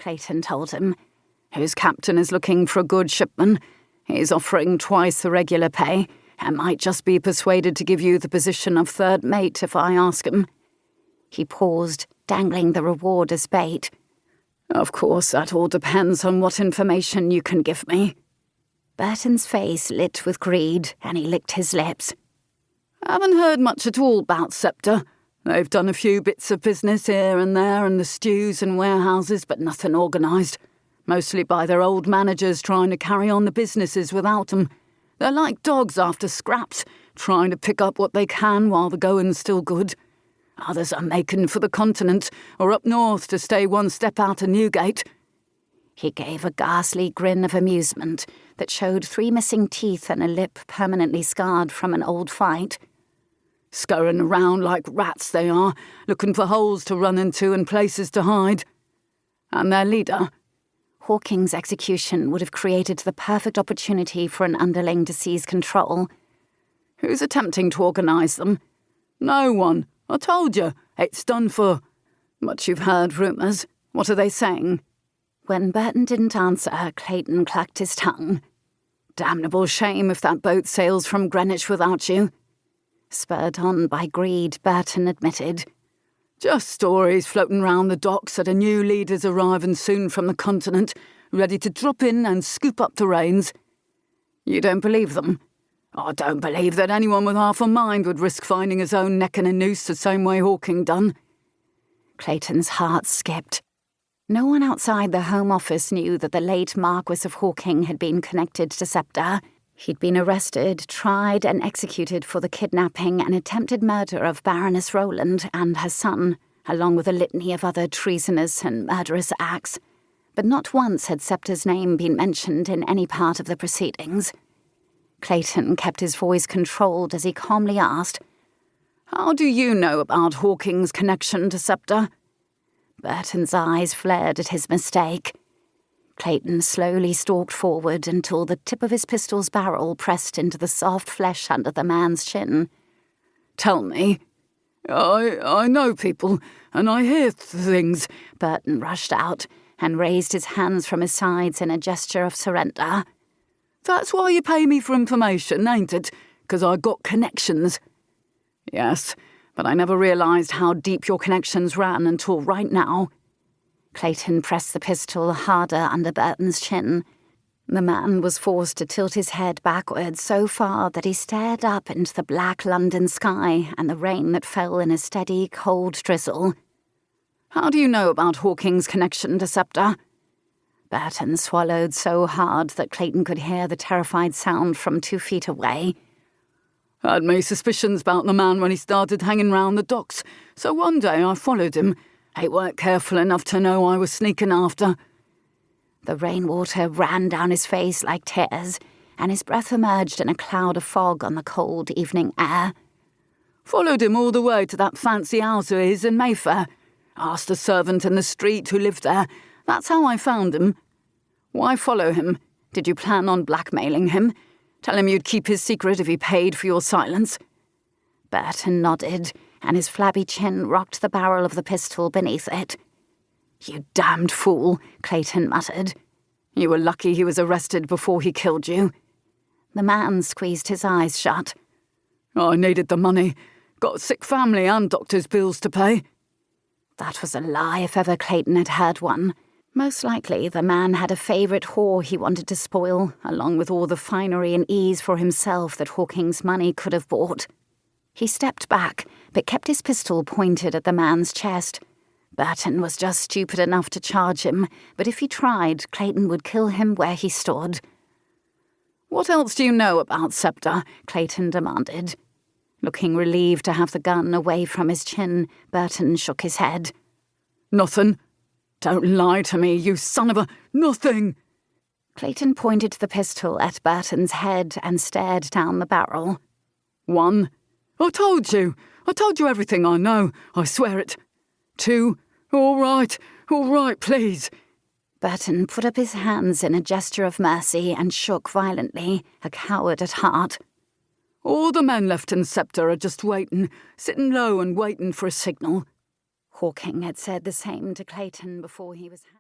Clayton told him. "His captain is looking for a good shipman. He's offering twice the regular pay, and might just be persuaded to give you the position of third mate if I ask him." He paused, dangling the reward as bait. "Of course, that all depends on what information you can give me." Burton's face lit with greed, and he licked his lips. "Haven't heard much at all about Scepter. They've done a few bits of business here and there in the stews and warehouses, but nothing organised. Mostly by their old managers trying to carry on the businesses without them. They're like dogs after scraps, trying to pick up what they can while the going's still good. Others are making for the continent or up north to stay one step out of Newgate." He gave a ghastly grin of amusement that showed 3 missing teeth and a lip permanently scarred from an old fight. "Scurrying around like rats they are, looking for holes to run into and places to hide. And their leader?" Hawking's execution would have created the perfect opportunity for an underling to seize control. "Who's attempting to organise them?" "No one. I told you, it's done for." "But you've heard rumours. What are they saying?" When Burton didn't answer, Clayton clacked his tongue. "Damnable shame if that boat sails from Greenwich without you." Spurred on by greed, Burton admitted. "Just stories floating round the docks that a new leader's arriving soon from the continent, ready to drop in and scoop up the reins." "You don't believe them?" "I don't believe that anyone with half a mind would risk finding his own neck in a noose the same way Hawking done." Clayton's heart skipped. No one outside the Home Office knew that the late Marquis of Hawking had been connected to Scepter. He'd been arrested, tried and executed for the kidnapping and attempted murder of Baroness Rowland and her son, along with a litany of other treasonous and murderous acts. But not once had Scepter's name been mentioned in any part of the proceedings. Clayton kept his voice controlled as he calmly asked, "How do you know about Hawking's connection to Scepter?" Burton's eyes flared at his mistake. Clayton slowly stalked forward until the tip of his pistol's barrel pressed into the soft flesh under the man's chin. "Tell me." I know people, and I hear things." Burton rushed out and raised his hands from his sides in a gesture of surrender. "That's why you pay me for information, ain't it? 'Cause I got connections." "Yes, but I never realised how deep your connections ran until right now." Clayton pressed the pistol harder under Burton's chin. The man was forced to tilt his head backwards so far that he stared up into the black London sky and the rain that fell in a steady, cold drizzle. "How do you know about Hawking's connection to Scepter?" Burton swallowed so hard that Clayton could hear the terrified sound from 2 feet away. "Had me suspicions about the man when he started hanging round the docks, so one day I followed him. He weren't careful enough to know I was sneaking after." The rainwater ran down his face like tears, and his breath emerged in a cloud of fog on the cold evening air. "Followed him all the way to that fancy house of his in Mayfair. Asked a servant in the street who lived there. That's how I found him." "Why follow him? Did you plan on blackmailing him? Tell him you'd keep his secret if he paid for your silence?" Burton nodded, and his flabby chin rocked the barrel of the pistol beneath it. "You damned fool," Clayton muttered. "You were lucky he was arrested before he killed you." The man squeezed his eyes shut. "I needed the money. Got a sick family and doctor's bills to pay." That was a lie if ever Clayton had heard one. Most likely the man had a favourite whore he wanted to spoil, along with all the finery and ease for himself that Hawking's money could have bought. He stepped back, but kept his pistol pointed at the man's chest. Burton was just stupid enough to charge him, but if he tried, Clayton would kill him where he stood. "What else do you know about Scepter?" Clayton demanded. Looking relieved to have the gun away from his chin, Burton shook his head. "Nothing. Don't lie to me, you son of a... Nothing!" Clayton pointed the pistol at Burton's head and stared down the barrel. "1. I told you everything I know, I swear it. 2. All right, please." Burton put up his hands in a gesture of mercy and shook violently, a coward at heart. "All the men left in Scepter are just waiting, sitting low and waiting for a signal." Hawking had said the same to Clayton before he was...